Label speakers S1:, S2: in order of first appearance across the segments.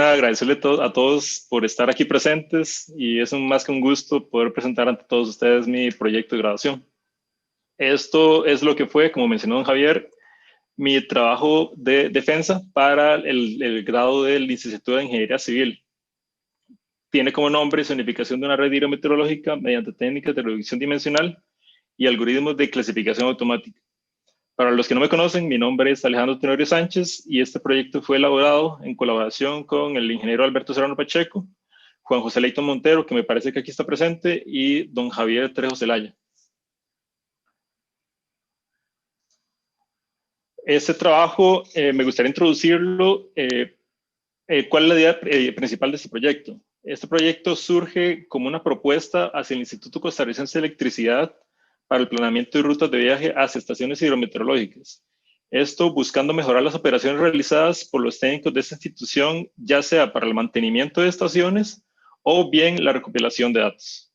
S1: nada, agradecerle a todos por estar aquí presentes y es más que un gusto poder presentar ante todos ustedes mi proyecto de graduación. Esto es lo que fue, como mencionó don Javier, mi trabajo de defensa para el grado de licenciatura de Ingeniería Civil. Tiene como nombre zonificación de una red hidrometeorológica mediante técnicas de reducción dimensional y algoritmos de clasificación automática. Para los que no me conocen, mi nombre es Alejandro Tenorio Sánchez y este proyecto fue elaborado en colaboración con el ingeniero Alberto Serrano Pacheco, Juan José Leighton Montero, que me parece que aquí está presente, y don Javier Trejo Zelaya. Este trabajo me gustaría introducirlo. ¿Cuál es la idea principal de este proyecto? Este proyecto surge como una propuesta hacia el Instituto Costarricense de Electricidad para el planeamiento de rutas de viaje hacia estaciones hidrometeorológicas. Esto buscando mejorar las operaciones realizadas por los técnicos de esta institución, ya sea para el mantenimiento de estaciones o bien la recopilación de datos.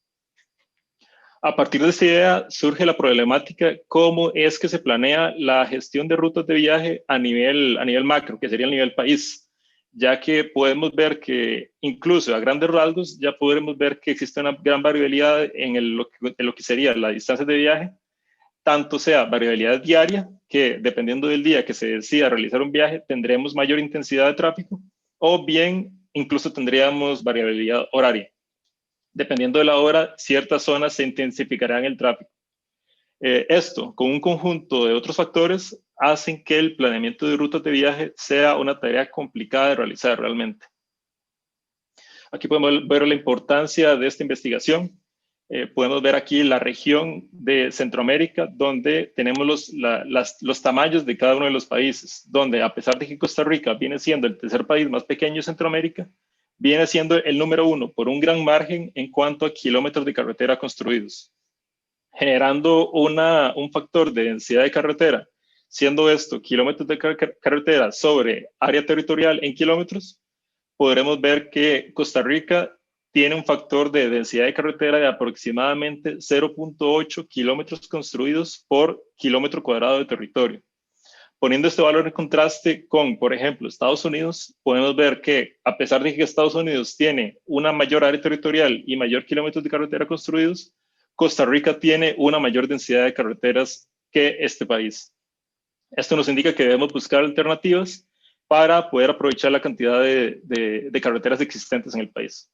S1: A partir de esta idea surge la problemática, cómo es que se planea la gestión de rutas de viaje a nivel macro, que sería a nivel país, ya que podemos ver que incluso a grandes rasgos ya podremos ver que existe una gran variabilidad en lo que sería la distancia de viaje, tanto sea variabilidad diaria, que dependiendo del día que se decida realizar un viaje tendremos mayor intensidad de tráfico, o bien incluso tendríamos variabilidad horaria. Dependiendo de la hora, ciertas zonas se intensificarán el tráfico. Esto, con un conjunto de otros factores, hacen que el planeamiento de rutas de viaje sea una tarea complicada de realizar realmente. Aquí podemos ver la importancia de esta investigación. Podemos ver aquí la región de Centroamérica, donde tenemos los tamaños de cada uno de los países, donde a pesar de que Costa Rica viene siendo el tercer país más pequeño de Centroamérica, viene siendo el número 1 por un gran margen en cuanto a kilómetros de carretera construidos, generando un factor de densidad de carretera, siendo esto kilómetros de carretera sobre área territorial en kilómetros. Podremos ver que Costa Rica tiene un factor de densidad de carretera de aproximadamente 0.8 kilómetros construidos por kilómetro cuadrado de territorio. Poniendo este valor en contraste con, por ejemplo, Estados Unidos, podemos ver que a pesar de que Estados Unidos tiene una mayor área territorial y mayor kilómetros de carretera construidos, Costa Rica tiene una mayor densidad de carreteras que este país. Esto nos indica que debemos buscar alternativas para poder aprovechar la cantidad de carreteras existentes en el país.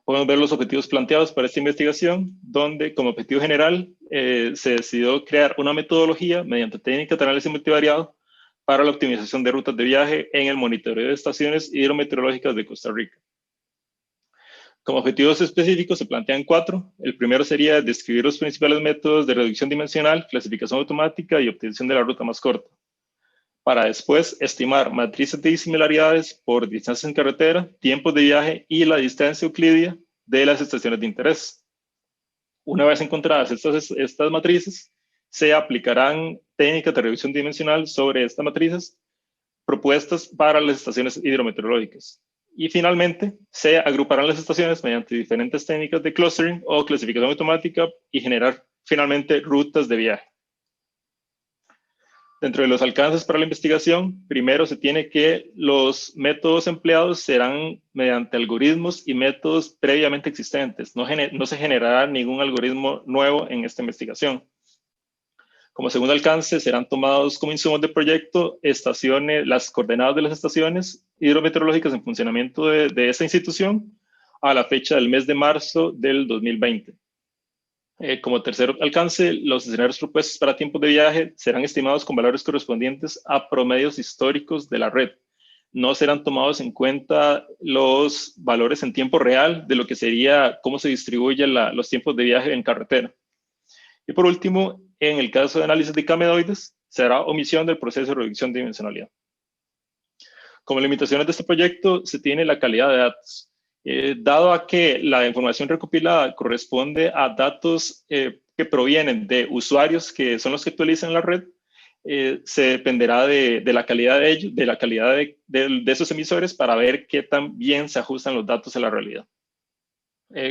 S1: Podemos ver los objetivos planteados para esta investigación, donde como objetivo general se decidió crear una metodología mediante técnicas de análisis multivariado para la optimización de rutas de viaje en el monitoreo de estaciones hidrometeorológicas de Costa Rica. Como objetivos específicos se plantean 4. El primero sería describir los principales métodos de reducción dimensional, clasificación automática y obtención de la ruta más corta. Para después estimar matrices de disimilaridades por distancias en carretera, tiempos de viaje y la distancia euclidia de las estaciones de interés. Una vez encontradas estas matrices, se aplicarán técnicas de reducción dimensional sobre estas matrices propuestas para las estaciones hidrometeorológicas. Y finalmente, se agruparán las estaciones mediante diferentes técnicas de clustering o clasificación automática y generar finalmente rutas de viaje. Dentro de los alcances para la investigación, primero se tiene que los métodos empleados serán mediante algoritmos y métodos previamente existentes. No se generará ningún algoritmo nuevo en esta investigación. Como segundo alcance, serán tomados como insumos de proyecto las coordenadas de las estaciones hidrometeorológicas en funcionamiento de esta institución a la fecha del mes de marzo del 2020. Como tercer alcance, los escenarios propuestos para tiempos de viaje serán estimados con valores correspondientes a promedios históricos de la red. No serán tomados en cuenta los valores en tiempo real de lo que sería cómo se distribuyen los tiempos de viaje en carretera. Y por último, en el caso de análisis de camedoides, será omisión del proceso de reducción de dimensionalidad. Como limitaciones de este proyecto, se tiene la calidad de datos. Dado a que la información recopilada corresponde a datos que provienen de usuarios que son los que actualizan la red, se dependerá de la calidad de ellos, de la calidad de esos emisores para ver qué tan bien se ajustan los datos a la realidad.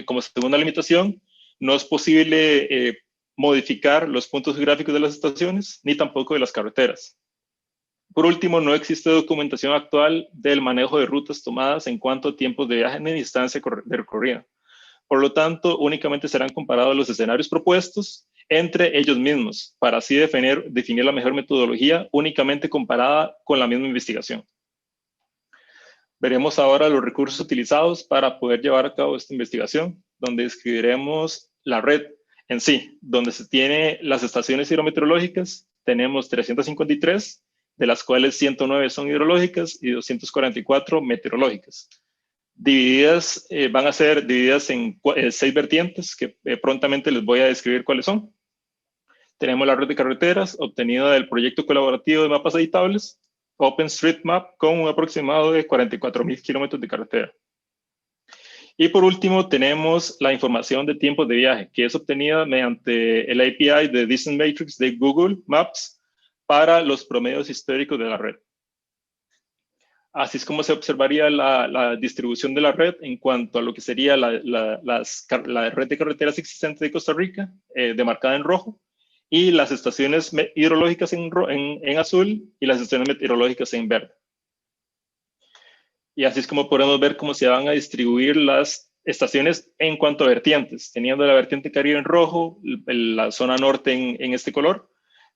S1: Como segunda limitación, no es posible modificar los puntos geográficos de las estaciones, ni tampoco de las carreteras. Por último, no existe documentación actual del manejo de rutas tomadas en cuanto a tiempos de viaje ni distancia de recorrida. Por lo tanto, únicamente serán comparados los escenarios propuestos entre ellos mismos, para así definir la mejor metodología únicamente comparada con la misma investigación. Veremos ahora los recursos utilizados para poder llevar a cabo esta investigación, donde describiremos la red en sí, donde se tiene las estaciones hidrometeorológicas. Tenemos 353, de las cuales 109 son hidrológicas y 244 meteorológicas. Van a ser divididas en 6 vertientes, que prontamente les voy a describir cuáles son. Tenemos la red de carreteras, obtenida del proyecto colaborativo de mapas editables, OpenStreetMap, con un aproximado de 44,000 kilómetros de carretera. Y por último, tenemos la información de tiempos de viaje, que es obtenida mediante el API de Distance Matrix de Google Maps para los promedios históricos de la red. Así es como se observaría la distribución de la red en cuanto a lo que sería la red de carreteras existente de Costa Rica, demarcada en rojo, y las estaciones hidrológicas en azul y las estaciones meteorológicas en verde. Y así es como podemos ver cómo se van a distribuir las estaciones en cuanto a vertientes, teniendo la vertiente Caribe en rojo, la zona norte en este color,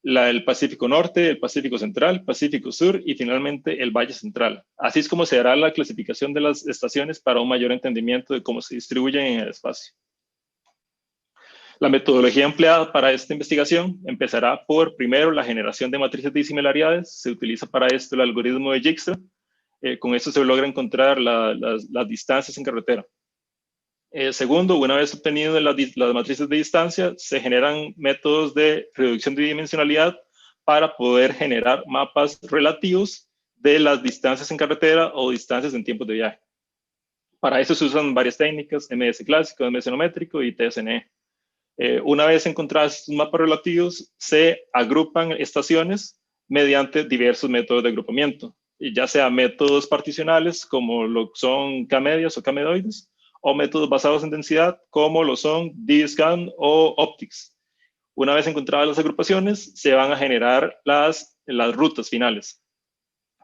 S1: el Pacífico Norte, el Pacífico Central, Pacífico Sur y finalmente el Valle Central. Así es como se hará la clasificación de las estaciones para un mayor entendimiento de cómo se distribuyen en el espacio. La metodología empleada para esta investigación empezará por, primero, la generación de matrices de disimilaridades. Se utiliza para esto el algoritmo de Dijkstra. Con esto se logra encontrar las distancias en carretera. Segundo, una vez obtenidas las matrices de distancia, se generan métodos de reducción de dimensionalidad para poder generar mapas relativos de las distancias en carretera o distancias en tiempos de viaje. Para eso se usan varias técnicas, MS clásico, MS nométrico y TSNE. Una vez encontrados estos mapas relativos, se agrupan estaciones mediante diversos métodos de agrupamiento, ya sea métodos particionales como lo son K-medias o K-medoides, o métodos basados en densidad como lo son DSCAN o Optics. Una vez encontradas las agrupaciones, se van a generar las rutas finales.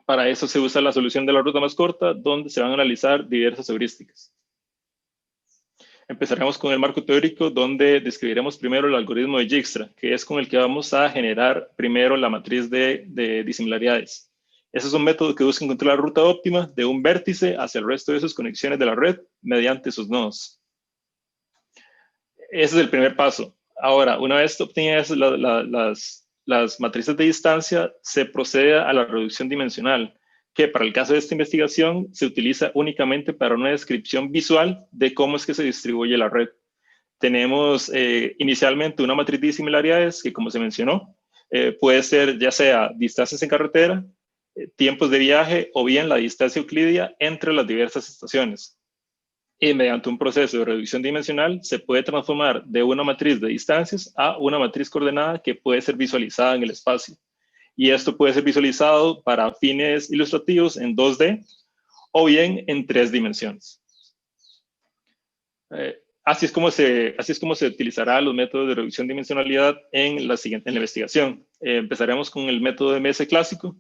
S1: Para eso se usa la solución de la ruta más corta, donde se van a analizar diversas heurísticas. Empezaremos con el marco teórico, donde describiremos primero el algoritmo de Dijkstra, que es con el que vamos a generar primero la matriz de disimilaridades. Ese es un método que busca encontrar la ruta óptima de un vértice hacia el resto de sus conexiones de la red mediante sus nodos. Ese es el primer paso. Ahora, una vez obtenidas las matrices de distancia, se procede a la reducción dimensional, que para el caso de esta investigación se utiliza únicamente para una descripción visual de cómo es que se distribuye la red. Tenemos inicialmente una matriz de disimilaridades que, como se mencionó, puede ser ya sea distancias en carretera, tiempos de viaje o bien la distancia euclidia entre las diversas estaciones. Y mediante un proceso de reducción dimensional se puede transformar de una matriz de distancias a una matriz coordenada que puede ser visualizada en el espacio. Y esto puede ser visualizado para fines ilustrativos en 2D o bien en 3 dimensiones. Así es como se utilizará los métodos de reducción de dimensionalidad en la investigación. Empezaremos con el método de MS clásico.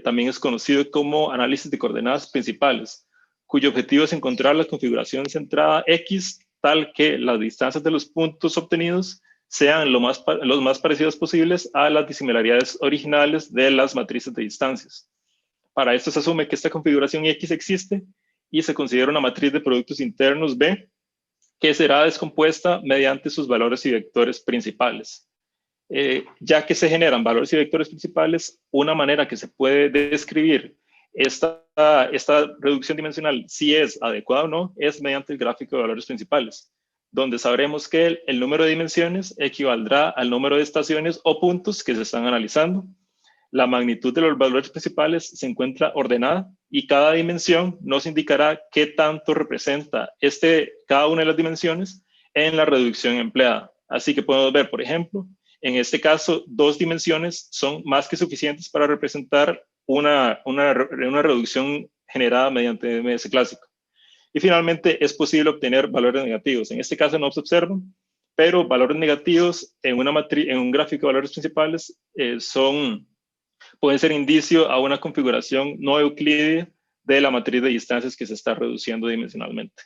S1: También es conocido como análisis de coordenadas principales, cuyo objetivo es encontrar la configuración centrada X tal que las distancias de los puntos obtenidos sean los más parecidos posibles a las disimilaridades originales de las matrices de distancias. Para esto se asume que esta configuración X existe y se considera una matriz de productos internos B que será descompuesta mediante sus valores y vectores principales. Ya que se generan valores y vectores principales, una manera que se puede describir esta reducción dimensional, si es adecuada o no, es mediante el gráfico de valores principales, donde sabremos que el número de dimensiones equivaldrá al número de estaciones o puntos que se están analizando. La magnitud de los valores principales se encuentra ordenada y cada dimensión nos indicará qué tanto representa cada una de las dimensiones en la reducción empleada. Así que podemos ver, por ejemplo, en este caso, 2 dimensiones son más que suficientes para representar una reducción generada mediante MS clásico. Y finalmente, es posible obtener valores negativos. En este caso no se observan, pero valores negativos en un gráfico de valores principales pueden ser indicio a una configuración no euclídea de la matriz de distancias que se está reduciendo dimensionalmente.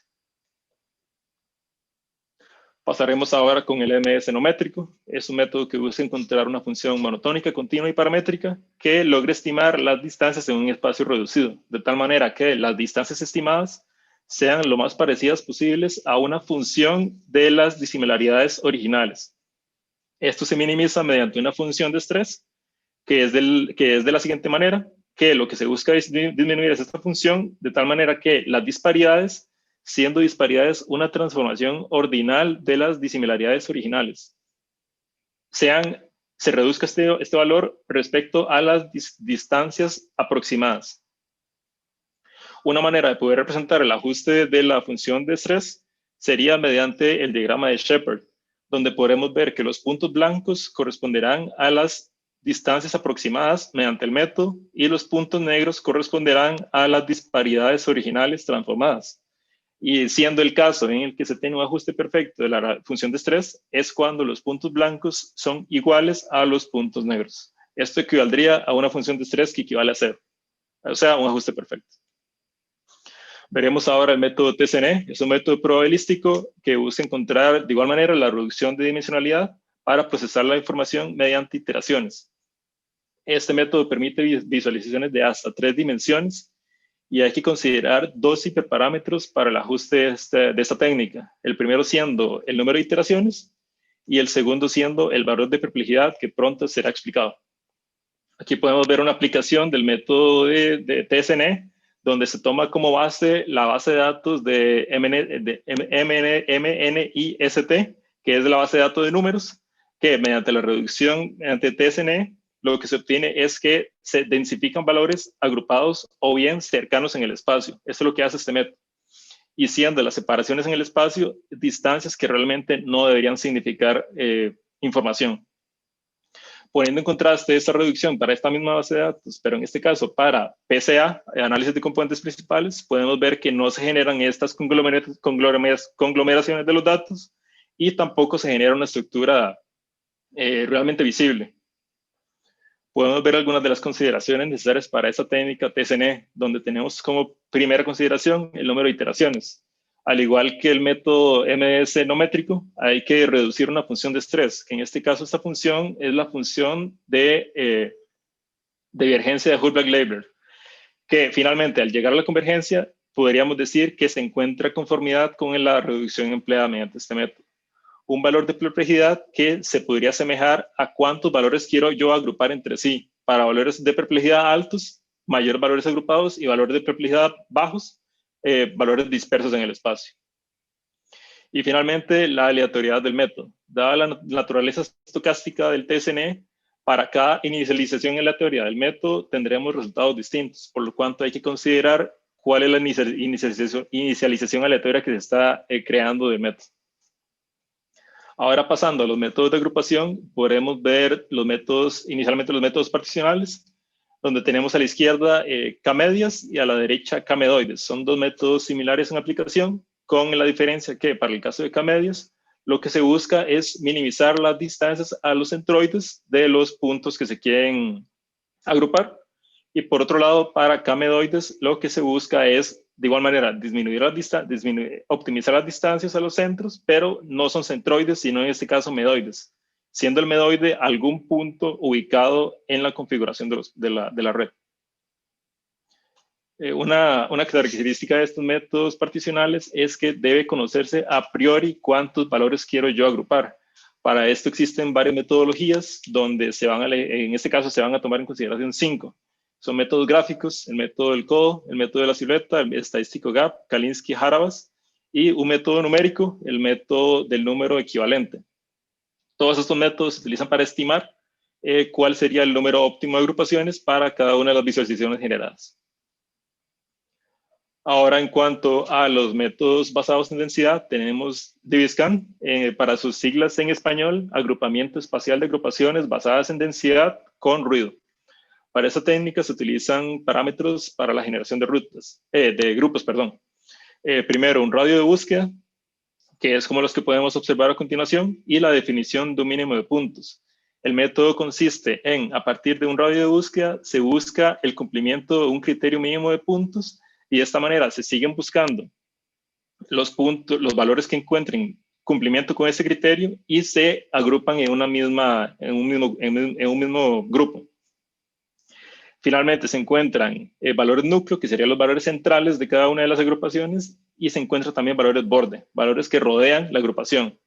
S1: Pasaremos ahora con el MS no métrico. Es un método que busca encontrar una función monotónica, continua y paramétrica que logre estimar las distancias en un espacio reducido, de tal manera que las distancias estimadas sean lo más parecidas posibles a una función de las disimilaridades originales. Esto se minimiza mediante una función de estrés que es de la siguiente manera, que lo que se busca es disminuir esta función de tal manera que las disparidades, siendo disparidades una transformación ordinal de las disimilaridades originales, se reduzca este valor respecto a las distancias aproximadas. Una manera de poder representar el ajuste de la función de estrés sería mediante el diagrama de Shepard, donde podremos ver que los puntos blancos corresponderán a las distancias aproximadas mediante el método y los puntos negros corresponderán a las disparidades originales transformadas. Y siendo el caso en el que se tiene un ajuste perfecto de la función de estrés, es cuando los puntos blancos son iguales a los puntos negros. Esto equivaldría a una función de estrés que equivale a 0, o sea, un ajuste perfecto. Veremos ahora el método TCNE, es un método probabilístico que busca encontrar de igual manera la reducción de dimensionalidad para procesar la información mediante iteraciones. Este método permite visualizaciones de hasta 3 dimensiones y hay que considerar 2 hiperparámetros para el ajuste de esta técnica. El primero siendo el número de iteraciones y el segundo siendo el valor de perplejidad que pronto será explicado. Aquí podemos ver una aplicación del método de TSNE, donde se toma como base la base de datos de MNIST, que es la base de datos de números, que mediante la reducción, mediante TSNE, lo que se obtiene es que se densifican valores agrupados o bien cercanos en el espacio. Eso es lo que hace este método. Y siendo las separaciones en el espacio distancias que realmente no deberían significar información. Poniendo en contraste esta reducción para esta misma base de datos, pero en este caso para PCA, análisis de componentes principales, podemos ver que no se generan estas conglomeraciones de los datos y tampoco se genera una estructura realmente visible. Podemos ver algunas de las consideraciones necesarias para esta técnica TSNE, donde tenemos como primera consideración el número de iteraciones. Al igual que el método MS no métrico, hay que reducir una función de estrés, que en este caso esta función es la función de divergencia de Hubbard-Leibler, que finalmente al llegar a la convergencia podríamos decir que se encuentra conformidad con la reducción empleada mediante este método. Un valor de perplejidad que se podría asemejar a cuántos valores quiero yo agrupar entre sí. Para valores de perplejidad altos, mayores valores agrupados, y valores de perplejidad bajos, valores dispersos en el espacio. Y finalmente, la aleatoriedad del método. Dada la naturaleza estocástica del TSNE, para cada inicialización en la teoría del método tendremos resultados distintos, por lo cual hay que considerar cuál es la inicialización aleatoria que se está creando del método. Ahora pasando a los métodos de agrupación, podremos ver inicialmente los métodos particionales, donde tenemos a la izquierda K-medias y a la derecha K-medoides. Son 2 métodos similares en aplicación, con la diferencia que para el caso de K-medias, lo que se busca es minimizar las distancias a los centroides de los puntos que se quieren agrupar. Y por otro lado, para K-medoides, lo que se busca es, de igual manera, optimizar las distancias a los centros, pero no son centroides, sino en este caso medoides, siendo el medoide algún punto ubicado en la configuración de la red. Una característica de estos métodos particionales es que debe conocerse a priori cuántos valores quiero yo agrupar. Para esto existen varias metodologías donde en este caso se van a tomar en consideración 5. Son métodos gráficos, el método del codo, el método de la silueta, el estadístico GAP, Kalinsky-Harabas, y un método numérico, el método del número equivalente. Todos estos métodos se utilizan para estimar cuál sería el número óptimo de agrupaciones para cada una de las visualizaciones generadas. Ahora, en cuanto a los métodos basados en densidad, tenemos DBSCAN, para sus siglas en español, Agrupamiento Espacial de Agrupaciones Basadas en Densidad con Ruido. Para esta técnica se utilizan parámetros para la generación de grupos. Primero, un radio de búsqueda, que es como los que podemos observar a continuación, y la definición de un mínimo de puntos. El método consiste en, a partir de un radio de búsqueda, se busca el cumplimiento de un criterio mínimo de puntos y de esta manera se siguen buscando los puntos, los valores que encuentren cumplimiento con ese criterio y se agrupan en un mismo grupo. Finalmente se encuentran valores núcleo, que serían los valores centrales de cada una de las agrupaciones, y se encuentran también valores borde, valores que rodean la agrupación.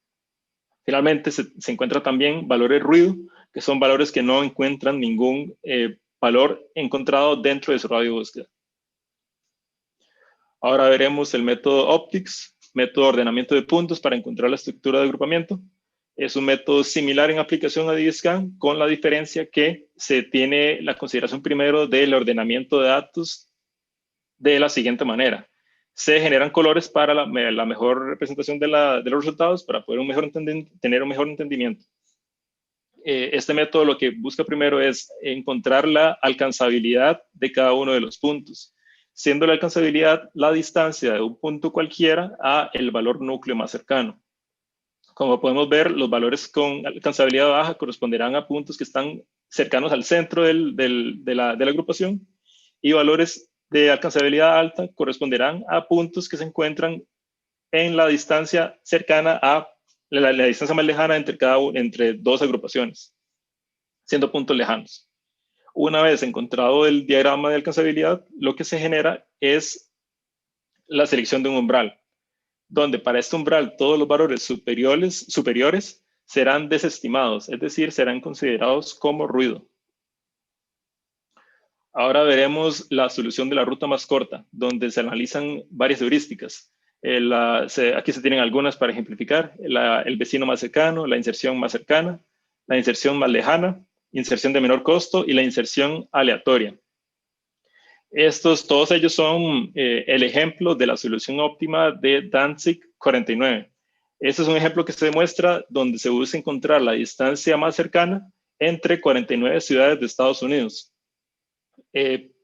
S1: Finalmente se encuentran también valores ruido, que son valores que no encuentran ningún valor encontrado dentro de su radio de búsqueda. Ahora veremos el método Optics, método de ordenamiento de puntos para encontrar la estructura de agrupamiento. Es un método similar en aplicación a DSCAN, con la diferencia que se tiene la consideración primero del ordenamiento de datos de la siguiente manera. Se generan colores para la mejor representación de los resultados, para poder tener un mejor entendimiento. Este método lo que busca primero es encontrar la alcanzabilidad de cada uno de los puntos, siendo la alcanzabilidad la distancia de un punto cualquiera a el valor núcleo más cercano. Como podemos ver, los valores con alcanzabilidad baja corresponderán a puntos que están cercanos al centro de la agrupación, y valores de alcanzabilidad alta corresponderán a puntos que se encuentran en la distancia cercana a la distancia más lejana entre dos agrupaciones, siendo puntos lejanos. Una vez encontrado el diagrama de alcanzabilidad, lo que se genera es la selección de un umbral, donde para este umbral todos los valores superiores serán desestimados, es decir, serán considerados como ruido. Ahora veremos la solución de la ruta más corta, donde se analizan varias heurísticas. Aquí se tienen algunas para ejemplificar: el vecino más cercano, la inserción más cercana, la inserción más lejana, inserción de menor costo y la inserción aleatoria. Todos ellos son el ejemplo de la solución óptima de Danzig 49. Este es un ejemplo que se demuestra donde se busca encontrar la distancia más cercana entre 49 ciudades de Estados Unidos.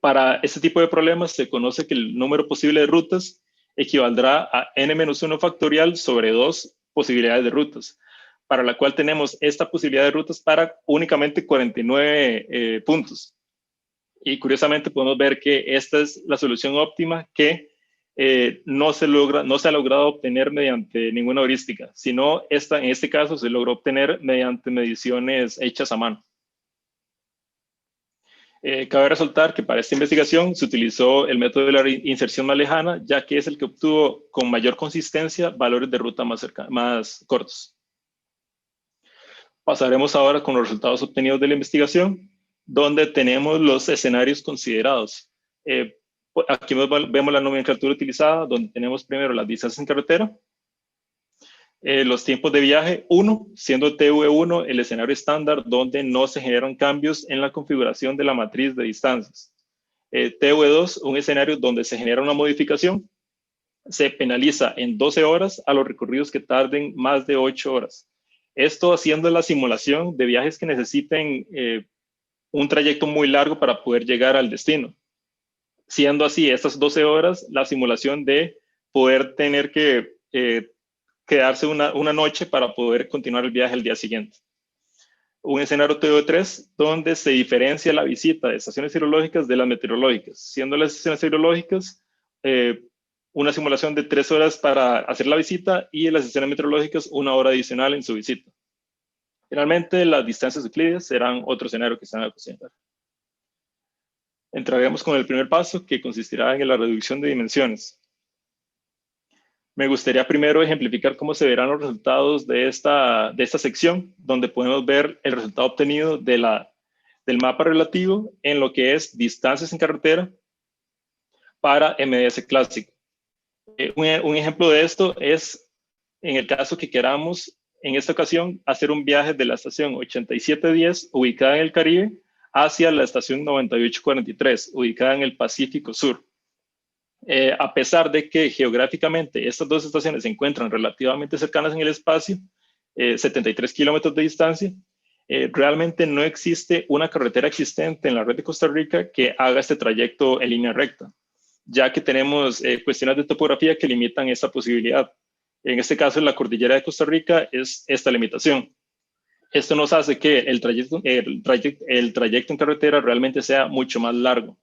S1: Para este tipo de problemas se conoce que el número posible de rutas equivaldrá a n-1 factorial sobre 2 posibilidades de rutas, para la cual tenemos esta posibilidad de rutas para únicamente 49 puntos. Y curiosamente podemos ver que esta es la solución óptima que no se ha logrado obtener mediante ninguna heurística, sino en este caso se logró obtener mediante mediciones hechas a mano. Cabe resaltar que para esta investigación se utilizó el método de la inserción más lejana, ya que es el que obtuvo con mayor consistencia valores de ruta más cortos. Pasaremos ahora con los resultados obtenidos de la investigación, donde tenemos los escenarios considerados. Aquí vemos la nomenclatura utilizada, donde tenemos primero las distancias en carretera, los tiempos de viaje, 1, siendo TV1 el escenario estándar donde no se generan cambios en la configuración de la matriz de distancias. TV2, un escenario donde se genera una modificación, se penaliza en 12 horas a los recorridos que tarden más de 8 horas. Esto haciendo la simulación de viajes que necesiten un trayecto muy largo para poder llegar al destino. Siendo así, estas 12 horas, la simulación de poder tener que quedarse una noche para poder continuar el viaje el día siguiente. Un escenario TV3 donde se diferencia la visita de estaciones hidrológicas de las meteorológicas, siendo las estaciones hidrológicas una simulación de 3 horas para hacer la visita y en las estaciones meteorológicas 1 hora adicional en su visita. Finalmente, las distancias euclides serán otro escenario que están a considerar. Entraremos con el primer paso, que consistirá en la reducción de dimensiones. Me gustaría primero ejemplificar cómo se verán los resultados de esta sección, donde podemos ver el resultado obtenido del mapa relativo en lo que es distancias en carretera para MDS clásico. Un ejemplo de esto es en el caso que queramos, en esta ocasión, hacer un viaje de la estación 8710, ubicada en el Caribe, hacia la estación 9843, ubicada en el Pacífico Sur. A pesar de que geográficamente estas dos estaciones se encuentran relativamente cercanas en el espacio, 73 kilómetros de distancia, realmente no existe una carretera existente en la red de Costa Rica que haga este trayecto en línea recta, ya que tenemos cuestiones de topografía que limitan esta posibilidad. En este caso, la cordillera de Costa Rica es esta limitación. Esto nos hace que el trayecto en carretera realmente sea mucho más largo,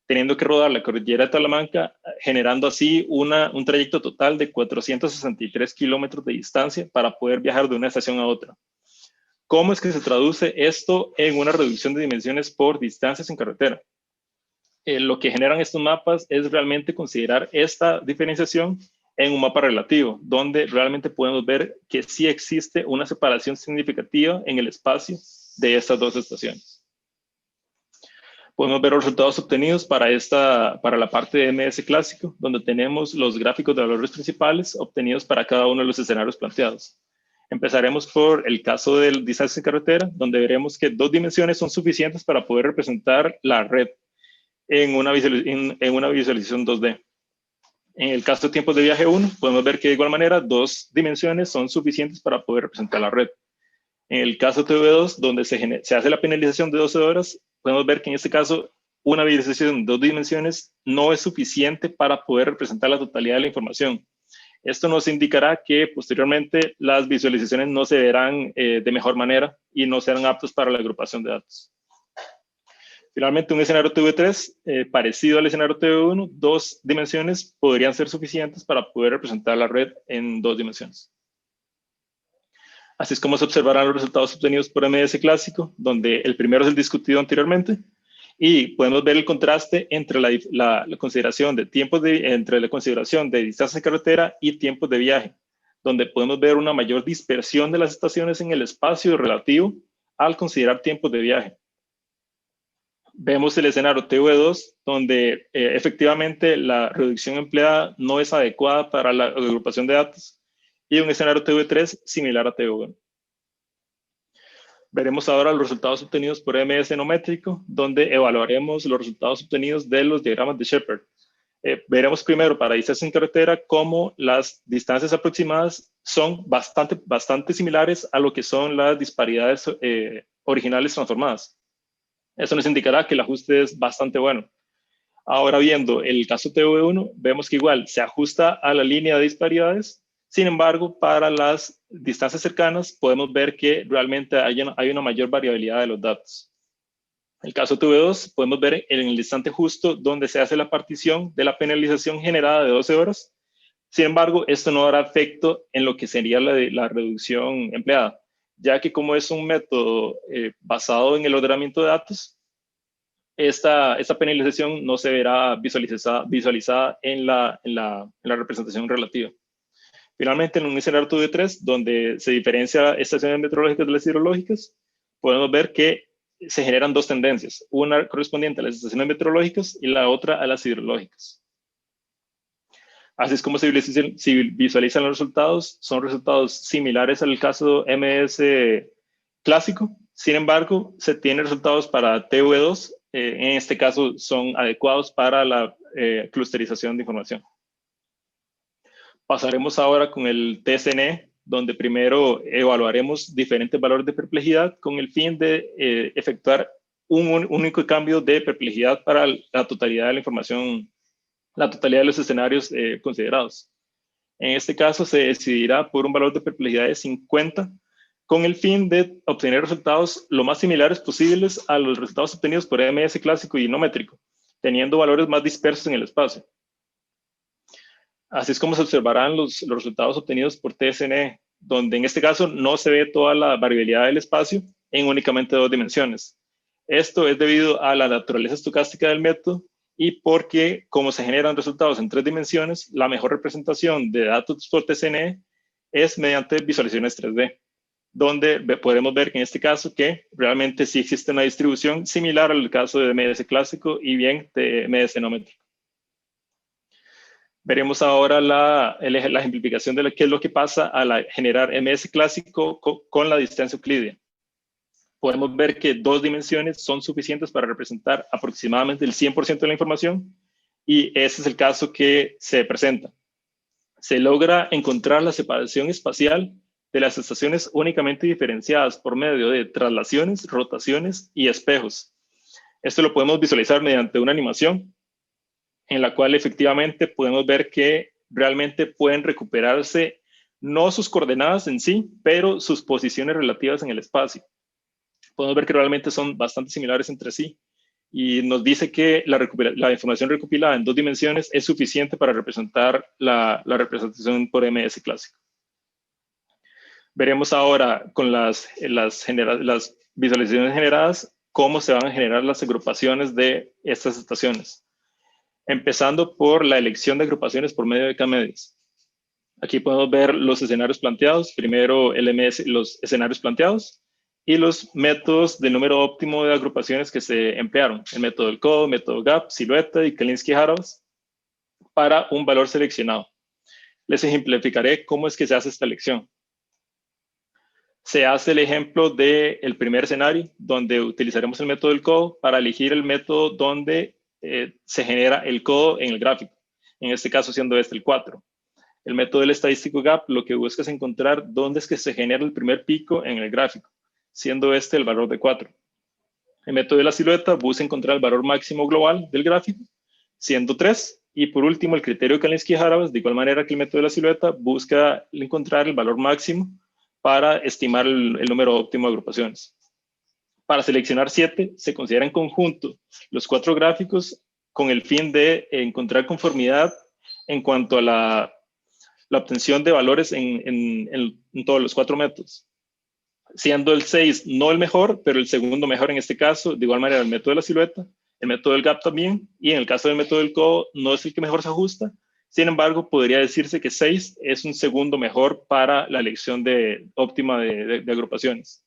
S1: teniendo que rodar la cordillera de Talamanca, generando así un trayecto total de 463 kilómetros de distancia para poder viajar de una estación a otra. ¿Cómo es que se traduce esto en una reducción de dimensiones por distancias en carretera? Lo que generan estos mapas es realmente considerar esta diferenciación en un mapa relativo, donde realmente podemos ver que sí existe una separación significativa en el espacio de estas dos estaciones. Podemos ver los resultados obtenidos para la parte de MS clásico, donde tenemos los gráficos de valores principales obtenidos para cada uno de los escenarios planteados. Empezaremos por el caso del distancia en carretera, donde veremos que 2 dimensiones son suficientes para poder representar la red en una visualización 2D. En el caso de tiempos de viaje 1, podemos ver que de igual manera 2 dimensiones son suficientes para poder representar la red. En el caso TV2, donde se hace la penalización de 12 horas, podemos ver que en este caso una visualización en 2 dimensiones no es suficiente para poder representar la totalidad de la información. Esto nos indicará que posteriormente las visualizaciones no se verán de mejor manera y no serán aptos para la agrupación de datos. Finalmente, un escenario TV3, parecido al escenario TV1, 2 dimensiones podrían ser suficientes para poder representar la red en 2 dimensiones. Así es como se observarán los resultados obtenidos por MS clásico, donde el primero es el discutido anteriormente, y podemos ver el contraste entre la consideración de entre la consideración de distancia de carretera y tiempos de viaje, donde podemos ver una mayor dispersión de las estaciones en el espacio relativo al considerar tiempos de viaje. Vemos el escenario TV2, donde efectivamente la reducción empleada no es adecuada para la agrupación de datos, y un escenario TV3 similar a TV1. Veremos ahora los resultados obtenidos por MS no métrico, donde evaluaremos los resultados obtenidos de los diagramas de Shepard. Veremos primero para distancia en carretera cómo las distancias aproximadas son bastante similares a lo que son las disparidades originales transformadas. Eso nos indicará que el ajuste es bastante bueno. Ahora, viendo el caso TV1, vemos que igual se ajusta a la línea de disparidades. Sin embargo, para las distancias cercanas podemos ver que realmente hay una mayor variabilidad de los datos. En el caso TV2, podemos ver en el instante justo donde se hace la partición de la penalización generada de 12 horas. Sin embargo, esto no hará efecto en lo que sería la reducción empleada, ya que como es un método basado en el ordenamiento de datos, esta penalización no se verá visualizada en la representación relativa. Finalmente, en un escenario TV3, donde se diferencia estaciones meteorológicas de las hidrológicas, podemos ver que se generan 2 tendencias, una correspondiente a las estaciones meteorológicas y la otra a las hidrológicas. Así es como se visualizan los resultados. Son resultados similares al caso MS clásico. Sin embargo, se tienen resultados para TV2. En este caso, son adecuados para la clusterización de información. Pasaremos ahora con el TSNE, donde primero evaluaremos diferentes valores de perplejidad con el fin de efectuar un único cambio de perplejidad para la totalidad de la información, la totalidad de los escenarios considerados. En este caso se decidirá por un valor de perplejidad de 50 con el fin de obtener resultados lo más similares posibles a los resultados obtenidos por MS clásico y no métrico, teniendo valores más dispersos en el espacio. Así es como se observarán los resultados obtenidos por TSNE, donde en este caso no se ve toda la variabilidad del espacio en únicamente 2 dimensiones. Esto es debido a la naturaleza estocástica del método y porque como se generan resultados en 3 dimensiones, la mejor representación de datos por TSNE es mediante visualizaciones 3D, donde podemos ver que en este caso que realmente sí existe una distribución similar al caso de MS clásico y bien de MS no métrico. Veremos ahora la ejemplificación de qué es lo que pasa al generar MS clásico con la distancia euclídea. Podemos ver que 2 dimensiones son suficientes para representar aproximadamente el 100% de la información y ese es el caso que se presenta. Se logra encontrar la separación espacial de las estaciones únicamente diferenciadas por medio de traslaciones, rotaciones y espejos. Esto lo podemos visualizar mediante una animación en la cual efectivamente podemos ver que realmente pueden recuperarse no sus coordenadas en sí, pero sus posiciones relativas en el espacio. Podemos ver que realmente son bastante similares entre sí y nos dice que la información recopilada en 2 dimensiones es suficiente para representar la representación por MS clásico. Veremos ahora con las visualizaciones generadas cómo se van a generar las agrupaciones de estas estaciones. Empezando por la elección de agrupaciones por medio de K-medias. Aquí podemos ver los escenarios planteados. Primero los escenarios planteados y los métodos de número óptimo de agrupaciones que se emplearon. El método del codo, método GAP, silueta y Kalinski-Harovas para un valor seleccionado. Les ejemplificaré cómo es que se hace esta elección. Se hace el ejemplo del primer escenario, donde utilizaremos el método del codo para elegir el método donde se genera el codo en el gráfico. En este caso siendo este el 4. El método del estadístico GAP lo que busca es encontrar dónde es que se genera el primer pico en el gráfico, siendo este el valor de 4. El método de la silueta busca encontrar el valor máximo global del gráfico, siendo 3. Y por último, el criterio de Kalinski-Harovas, de igual manera que el método de la silueta, busca encontrar el valor máximo para estimar el número óptimo de agrupaciones. Para seleccionar 7, se considera en conjunto los 4 gráficos con el fin de encontrar conformidad en cuanto a la obtención de valores en todos los 4 métodos. Siendo el 6 no el mejor, pero el segundo mejor en este caso, de igual manera el método de la silueta, el método del GAP también, y en el caso del método del codo no es el que mejor se ajusta. Sin embargo, podría decirse que 6 es un segundo mejor para la elección óptima de agrupaciones.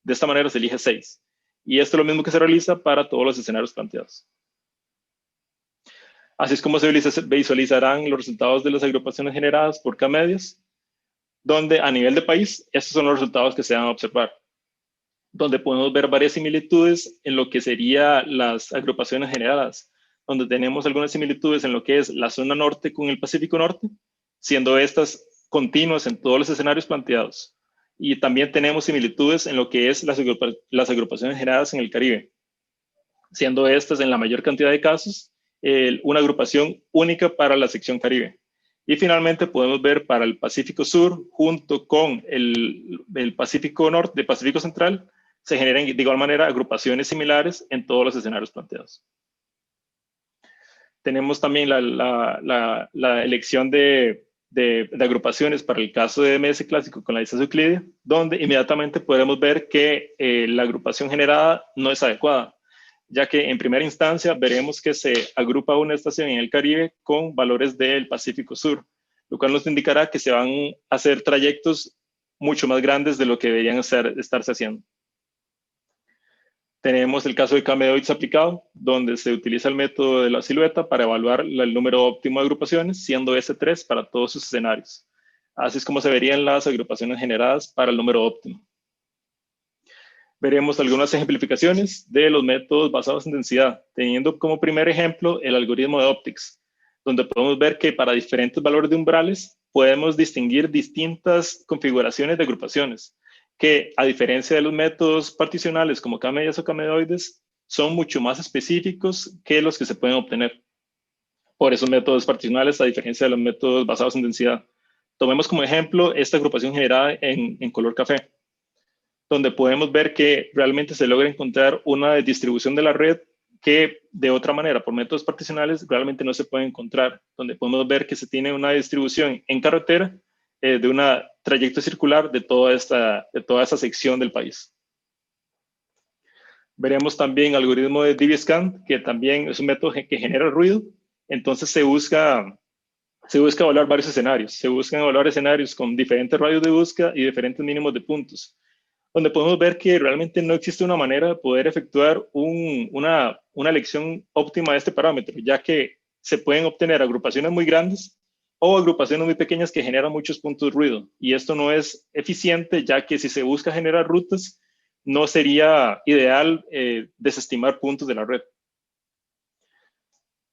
S1: De esta manera se elige 6. Y esto es lo mismo que se realiza para todos los escenarios planteados. Así es como se visualizarán los resultados de las agrupaciones generadas por K-medias, donde a nivel de país, estos son los resultados que se van a observar, donde podemos ver varias similitudes en lo que serían las agrupaciones generadas, donde tenemos algunas similitudes en lo que es la zona norte con el Pacífico Norte, siendo estas continuas en todos los escenarios planteados. Y también tenemos similitudes en lo que es las agrupaciones generadas en el Caribe, siendo estas en la mayor cantidad de casos una agrupación única para la sección Caribe. Y finalmente podemos ver para el Pacífico Sur, junto con el Pacífico Norte, el Pacífico Central, se generan de igual manera agrupaciones similares en todos los escenarios planteados. Tenemos también la elección de agrupaciones para el caso de MS clásico con la distancia euclídea, donde inmediatamente podemos ver que la agrupación generada no es adecuada, ya que en primera instancia veremos que se agrupa una estación en el Caribe con valores del Pacífico Sur, lo cual nos indicará que se van a hacer trayectos mucho más grandes de lo que deberían estarse haciendo. Tenemos el caso de K-medoides aplicado, donde se utiliza el método de la silueta para evaluar el número óptimo de agrupaciones, siendo S3 para todos sus escenarios. Así es como se verían las agrupaciones generadas para el número óptimo. Veremos algunas ejemplificaciones de los métodos basados en densidad, teniendo como primer ejemplo el algoritmo de Optics, donde podemos ver que para diferentes valores de umbrales podemos distinguir distintas configuraciones de agrupaciones, que a diferencia de los métodos particionales como K-medias o K-medoides, son mucho más específicos que los que se pueden obtener por esos métodos particionales, a diferencia de los métodos basados en densidad. Tomemos como ejemplo esta agrupación generada en color café, donde podemos ver que realmente se logra encontrar una distribución de la red que de otra manera, por métodos particionales, realmente no se puede encontrar, donde podemos ver que se tiene una distribución en carretera de un trayecto circular de toda esta sección del país. Veremos también el algoritmo de DB-Scan, que también es un método que genera ruido. Entonces se busca evaluar varios escenarios. Se buscan evaluar escenarios con diferentes radios de búsqueda y diferentes mínimos de puntos, donde podemos ver que realmente no existe una manera de poder efectuar una elección óptima de este parámetro, ya que se pueden obtener agrupaciones muy grandes o agrupaciones muy pequeñas que generan muchos puntos de ruido. Y esto no es eficiente, ya que si se busca generar rutas, no sería ideal desestimar puntos de la red.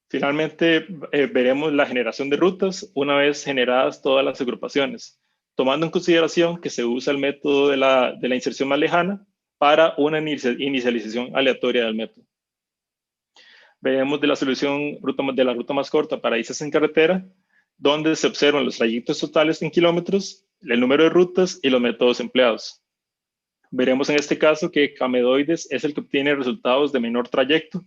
S1: Finalmente, veremos la generación de rutas una vez generadas todas las agrupaciones, tomando en consideración que se usa el método de la inserción más lejana para una inicialización aleatoria del método. Veremos de la solución de la ruta más corta para ICES en carretera, donde se observan los trayectos totales en kilómetros el número de rutas y los métodos empleados. Veremos en este caso que Camedoides es el que obtiene resultados de menor trayecto,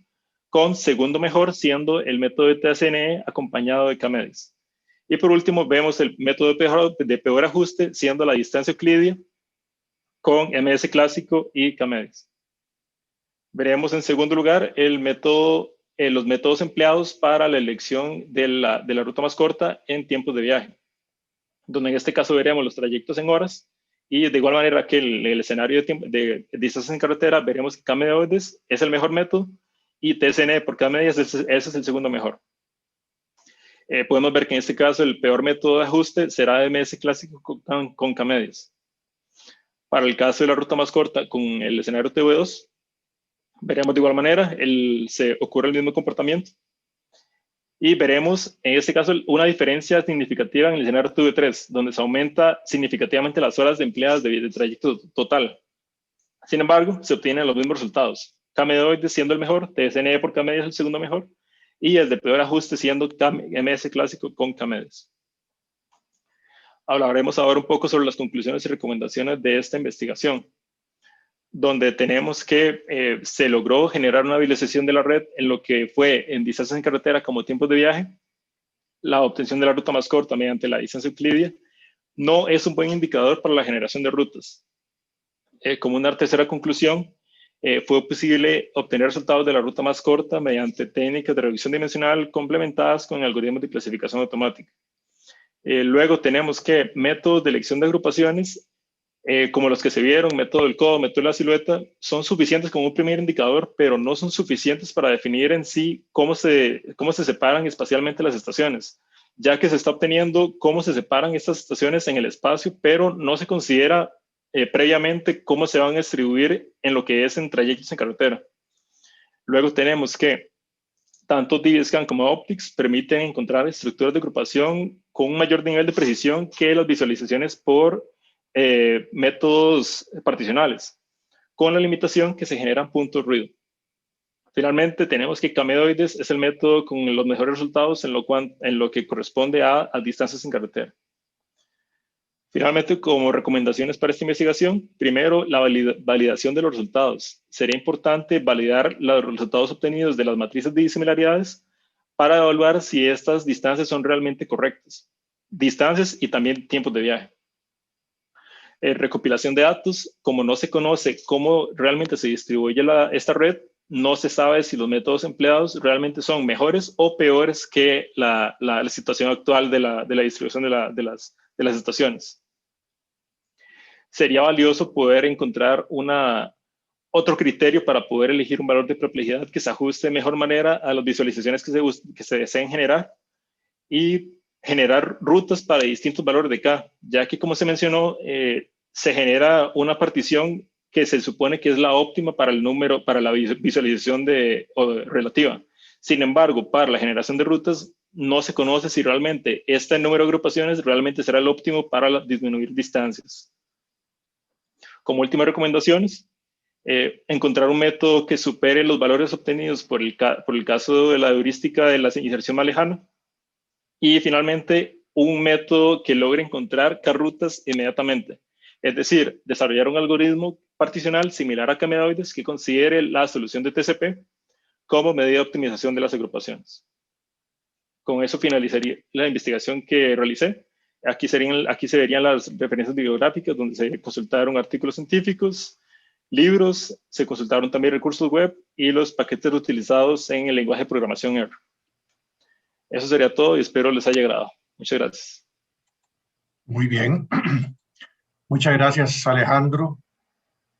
S1: con segundo mejor siendo el método de TSNE acompañado de Camedes. Y por último, vemos el método de peor ajuste siendo la distancia euclidia con MS clásico y Camedes. Veremos en segundo lugar los métodos empleados para la elección de la ruta más corta en tiempos de viaje, donde en este caso veremos los trayectos en horas y de igual manera que el escenario de distancias en carretera, veremos que Camedoides es el mejor método y TSNE por Camedes ese es el segundo mejor. Podemos ver que en este caso el peor método de ajuste será MS clásico con Camedes. Para el caso de la ruta más corta con el escenario TV2, veremos de igual manera, se ocurre el mismo comportamiento. Y veremos en este caso una diferencia significativa en el escenario TV3, donde se aumenta significativamente las horas empleadas de trayecto total. Sin embargo, se obtienen los mismos resultados. Camedoides siendo el mejor, TSNE por Camedes el segundo mejor, y el de peor ajuste siendo MS clásico con Camedes. Hablaremos ahora un poco sobre las conclusiones y recomendaciones de esta investigación, donde tenemos que se logró generar una visualización de la red en lo que fue en distancias en carretera como tiempos de viaje. La obtención de la ruta más corta mediante la distancia euclidia no es un buen indicador para la generación de rutas. Como una tercera conclusión, fue posible obtener resultados de la ruta más corta mediante técnicas de reducción dimensional complementadas con algoritmos de clasificación automática. Luego tenemos que métodos de elección de agrupaciones, como los que se vieron, método del codo, método de la silueta, son suficientes como un primer indicador, pero no son suficientes para definir en sí cómo se separan espacialmente las estaciones, ya que se está obteniendo cómo se separan estas estaciones en el espacio, pero no se considera previamente cómo se van a distribuir en lo que es en trayectos en carretera. Luego tenemos que tanto DBSCAN como Optics permiten encontrar estructuras de agrupación con un mayor nivel de precisión que las visualizaciones por métodos particionales, con la limitación que se generan puntos ruido. Finalmente, tenemos que Camedoides es el método con los mejores resultados en lo que corresponde a distancias en carretera. Finalmente, como recomendaciones para esta investigación, primero, la validación de los resultados. Sería importante validar los resultados obtenidos de las matrices de disimilaridades para evaluar si estas distancias son realmente correctas. Distancias y también tiempos de viaje. Recopilación de datos. Como no se conoce cómo realmente se distribuye esta red, no se sabe si los métodos empleados realmente son mejores o peores que la situación actual de la distribución de las estaciones. Sería valioso poder encontrar otro criterio para poder elegir un valor de perplejidad que se ajuste de mejor manera a las visualizaciones que se deseen generar y generar rutas para distintos valores de K, ya que como se mencionó, se genera una partición que se supone que es la óptima para el número, para la visualización relativa. Sin embargo, para la generación de rutas, no se conoce si realmente este número de agrupaciones realmente será el óptimo para disminuir distancias. Como últimas recomendaciones, encontrar un método que supere los valores obtenidos por el caso de la heurística de la inserción más lejana. Y finalmente, un método que logre encontrar K-rutas inmediatamente. Es decir, desarrollar un algoritmo particional similar a Camedoides que considere la solución de TCP como medida de optimización de las agrupaciones. Con eso finalizaría la investigación que realicé. Aquí se verían las referencias bibliográficas donde se consultaron artículos científicos, libros, se consultaron también recursos web y los paquetes utilizados en el lenguaje de programación R. Eso sería todo y espero les haya agradado. Muchas gracias.
S2: Muy bien. Muchas gracias, Alejandro.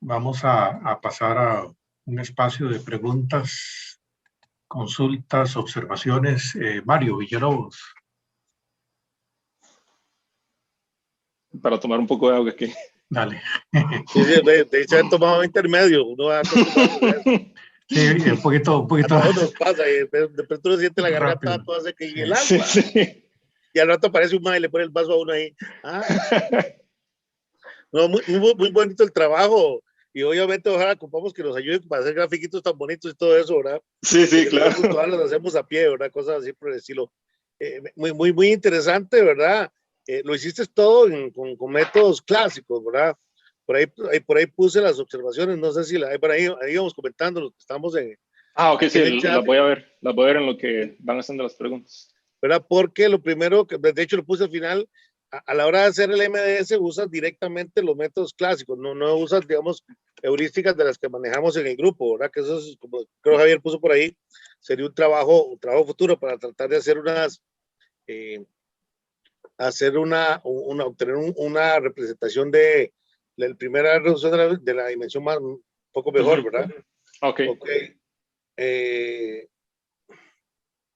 S2: Vamos a pasar a un espacio de preguntas, consultas, observaciones. Mario Villalobos.
S1: Para tomar un poco de agua aquí.
S2: Dale.
S3: Sí, de hecho, han tomado intermedio. Uno va
S2: sí, un poquito.
S3: A todos nos pasa. Y de pronto uno siente la garganta toda seca y el agua. Sí, sí. Y al rato aparece un mae y le pone el vaso a uno ahí. Ah. No, muy bonito el trabajo. Y obviamente, ojalá ocupamos que nos ayuden para hacer grafiquitos tan bonitos y todo eso, ¿verdad?
S1: Sí, sí, claro.
S3: Todas las hacemos a pie, ¿verdad? Cosas así por el estilo. Muy interesante, ¿verdad? lo hiciste todo con métodos clásicos, ¿verdad? Por ahí puse las observaciones, no sé si por ahí íbamos comentando, los que estamos en
S1: ok, sí,
S3: el chat,
S1: las voy a ver en lo que van haciendo las preguntas.
S3: ¿verdad? Porque lo primero, de hecho lo puse al final, a la hora de hacer el MDS usas directamente los métodos clásicos, no usas, digamos, heurísticas de las que manejamos en el grupo, ¿verdad? Que eso es, como creo Javier puso por ahí, sería un trabajo futuro para tratar de hacer obtener una representación de la primera reducción de la dimensión más, un poco mejor, ¿verdad?
S1: Ok.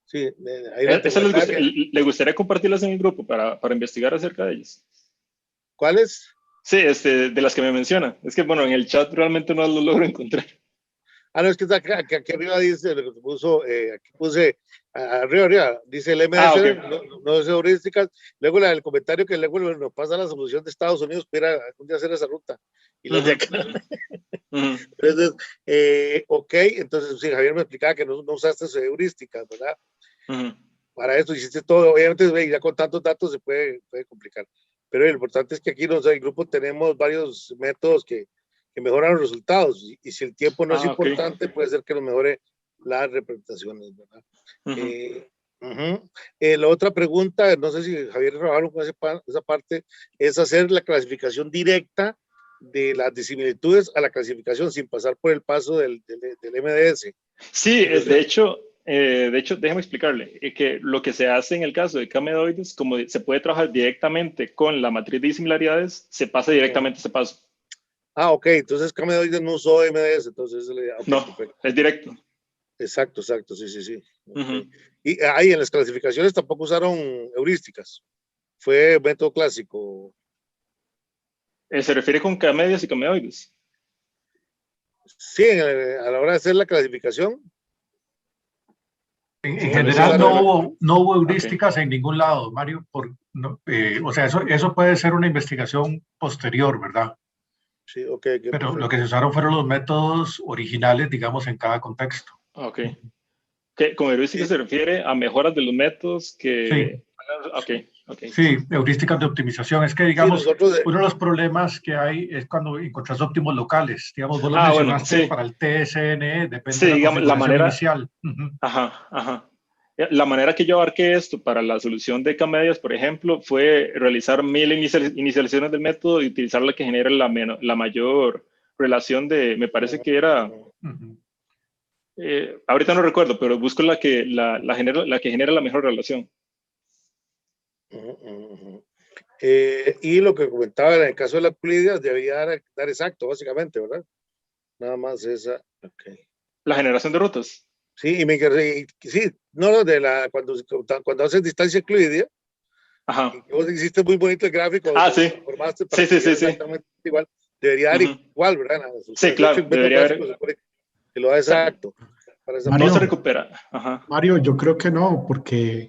S3: Sí, ahí
S1: ¿Le gustaría compartirlas en el grupo para investigar acerca de ellas?
S3: ¿Cuáles?
S1: Sí, de las que me menciona. Es que, bueno, en el chat realmente no lo logro encontrar.
S3: No, es que está aquí arriba dice, lo que puso, aquí puse, arriba, dice el MDS,
S1: okay.
S3: no es heurísticas. Luego el comentario que luego nos pasa la solución de Estados Unidos para algún día hacer esa ruta. Y los de acá. Entonces, ok, entonces sí, Javier me explicaba que no usaste heurísticas, ¿verdad? Para eso hiciste todo, obviamente ya con tantos datos se puede complicar, pero lo importante es que aquí en el grupo tenemos varios métodos que mejoran los resultados, y si el tiempo no es importante, puede ser que nos mejore las representaciones, ¿verdad? La otra pregunta, no sé si Javier trabajaron con esa parte, es hacer la clasificación directa de las disimilitudes a la clasificación sin pasar por el paso del MDS.
S1: Sí, de hecho, déjame explicarle que lo que se hace en el caso de camedoides, como se puede trabajar directamente con la matriz de disimilaridades, se pasa directamente ese paso.
S3: Ok, entonces camedoides no usó MDS, entonces
S1: no, perfecto. Es directo.
S3: Exacto, sí. Okay. Y ahí en las clasificaciones tampoco usaron heurísticas, fue método clásico.
S1: ¿Se refiere con camedias y camedoides?
S3: Sí, a la hora de hacer la clasificación.
S2: En general no hubo heurísticas en ningún lado, Mario, o sea, eso puede ser una investigación posterior, ¿verdad?
S3: Sí, ok.
S2: Pero perfecto. Lo que se usaron fueron los métodos originales, digamos, en cada contexto.
S1: Ok. ¿Con heurísticas se refiere a mejoras de los métodos que... Sí. Ok.
S2: Sí, heurísticas de optimización. Es que, digamos, uno de los problemas que hay es cuando encontrás óptimos locales. Digamos, vos lo mencionaste para el TSNE, depende de la configuración inicial.
S1: Ajá. La manera que yo abarqué esto para la solución de camedias, por ejemplo, fue realizar 1000 inicializaciones del método y utilizar la que genera la mayor relación de, me parece que era... ahorita no recuerdo, pero busco la que genera la mejor relación.
S3: Y lo que comentaba en el caso de la Euclides debía dar exacto, básicamente, ¿verdad? Nada más esa. Okay.
S1: La generación de rutas.
S3: Sí, cuando haces distancia euclídea, vos hiciste muy bonito el gráfico.
S1: Sí.
S3: Formaste para exactamente igual. Debería dar igual, ¿verdad?
S1: Sí, claro. Debería haber.
S3: Que lo da exacto.
S4: Mario,
S1: no se recupera.
S4: Mario, yo creo que no, porque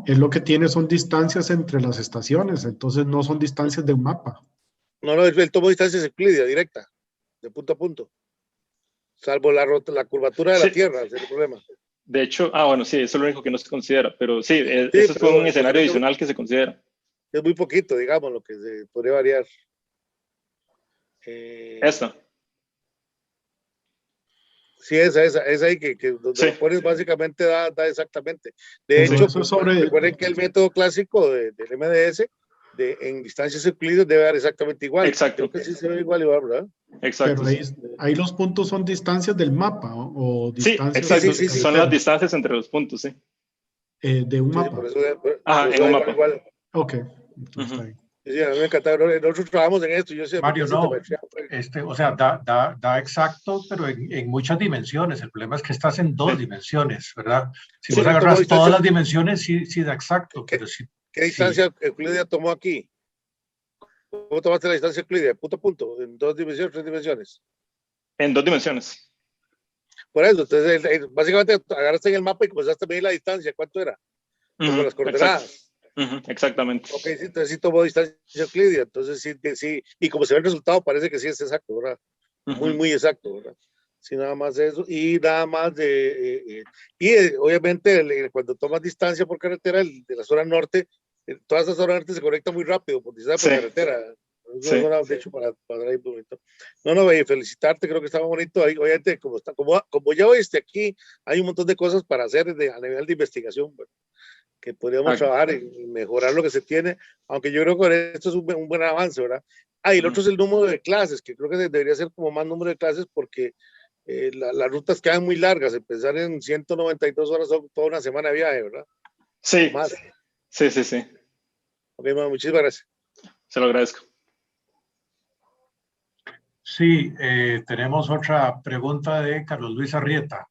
S4: es lo que tiene son distancias entre las estaciones, entonces no son distancias de un mapa.
S3: No, él tomó distancias euclidia, directa, de punto a punto. Salvo la curvatura de la Tierra, ese es el problema.
S1: De hecho, bueno, sí, eso es lo único que no se considera, pero sí, eso fue un escenario adicional que se considera.
S3: Es muy poquito, digamos, lo que se podría variar.
S1: Esta.
S3: Sí, esa ahí que donde lo pones básicamente da exactamente. De hecho, recuerden que el método clásico del MDS en distancias euclides debe dar exactamente igual.
S1: Exacto.
S3: Creo que sí se ve igual, ¿verdad?
S1: Exacto.
S4: Pero ahí los puntos son distancias del mapa o distancias.
S1: Sí, exacto. Sí, son las distancias entre los puntos, sí.
S4: De un mapa.
S3: Por eso
S1: en un mapa.
S3: Igual.
S4: Ok, entonces está bien.
S3: Sí, a mí me encanta. Nosotros trabajamos en esto.
S2: Mario, no, o sea, da exacto, pero en muchas dimensiones. El problema es que estás en dos dimensiones, ¿verdad? Si vos agarras todas las dimensiones, sí da exacto.
S3: ¿Qué distancia euclídea tomó aquí? ¿Cómo tomaste la distancia euclídea? Punto a punto, en 2 dimensiones, 3 dimensiones.
S1: En 2 dimensiones.
S3: Por eso, entonces, básicamente agarraste en el mapa y comenzaste a medir la distancia. ¿Cuánto era? Como las coordenadas.
S1: Exactamente.
S3: Ok, sí, entonces sí tomó distancia euclídea. Entonces sí, y como se ve el resultado, parece que sí es exacto, ¿verdad? Muy exacto, ¿verdad? Sí, nada más de eso. Y nada más obviamente, cuando tomas distancia por carretera de la zona norte, toda esa zona norte se conecta muy rápido, porque está por carretera. Es una zona, de hecho, para ir bonito. No, felicitarte, creo que estaba bonito ahí. Obviamente, como ya oíste aquí, hay un montón de cosas para hacer a nivel de investigación, bueno, que podríamos trabajar y mejorar lo que se tiene, aunque yo creo que esto es un buen avance, ¿verdad? Y el otro es el número de clases, que creo que debería ser como más número de clases, porque las rutas quedan muy largas, empezar en 192 horas, toda una semana de viaje, ¿verdad?
S1: Sí.
S3: Más.
S1: Sí.
S3: Ok, muchísimas gracias.
S1: Se lo agradezco.
S2: Sí, tenemos otra pregunta de Carlos Luis Arrieta.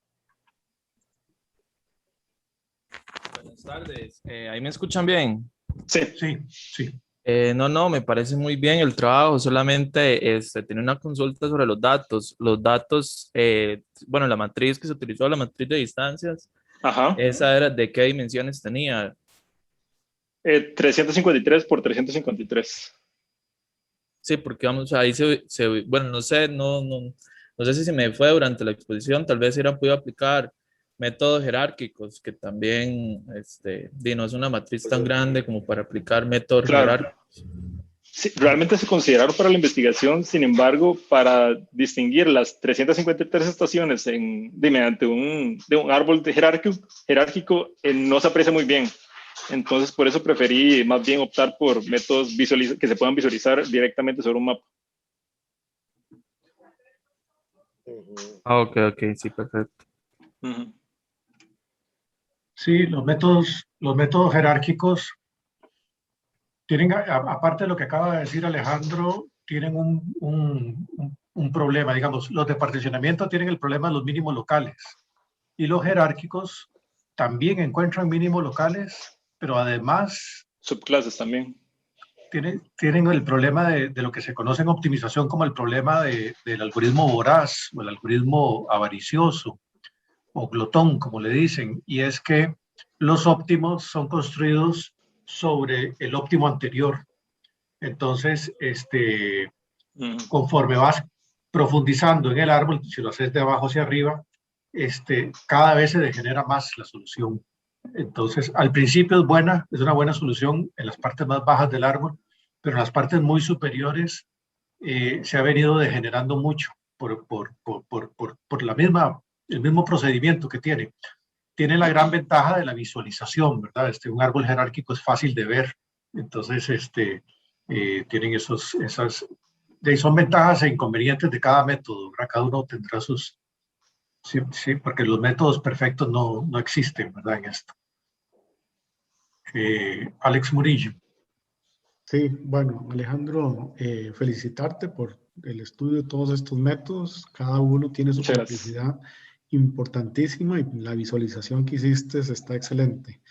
S5: Buenas tardes. ¿Ahí me escuchan bien?
S2: Sí.
S5: No, me parece muy bien el trabajo. Solamente tiene una consulta sobre los datos. Los datos, bueno, la matriz que se utilizó, la matriz de distancias, ¿esa era de qué dimensiones tenía?
S1: 353 por 353.
S5: Sí, porque vamos, ahí bueno, no sé si se me fue durante la exposición, tal vez hubieran podido aplicar métodos jerárquicos, que también, no es una matriz tan grande como para aplicar métodos jerárquicos.
S1: Sí, realmente se consideraron para la investigación, sin embargo, para distinguir las 353 estaciones mediante un árbol jerárquico no se aprecia muy bien. Entonces, por eso preferí más bien optar por métodos que se puedan visualizar directamente sobre un mapa.
S5: Ok, sí, perfecto.
S2: Sí, los métodos jerárquicos tienen, aparte de lo que acaba de decir Alejandro, tienen un problema. Digamos, los de particionamiento tienen el problema de los mínimos locales, y los jerárquicos también encuentran mínimos locales, pero además
S1: subclases también
S2: tienen el problema de lo que se conoce en optimización como el problema del algoritmo voraz o el algoritmo avaricioso o glotón, como le dicen, y es que los óptimos son construidos sobre el óptimo anterior. Entonces, conforme vas profundizando en el árbol, si lo haces de abajo hacia arriba, cada vez se degenera más la solución. Entonces, al principio es una buena solución en las partes más bajas del árbol, pero en las partes muy superiores se ha venido degenerando mucho por el mismo procedimiento que tiene. Tiene la gran ventaja de la visualización, ¿verdad? Un árbol jerárquico es fácil de ver, entonces tienen son ventajas e inconvenientes de cada método, ¿verdad? Cada uno tendrá sus... Sí, porque los métodos perfectos no existen, ¿verdad? En esto. Alex Murillo.
S4: Sí, bueno, Alejandro, felicitarte por el estudio de todos estos métodos. Cada uno tiene su complejidad importantísima y la visualización que hiciste está excelente.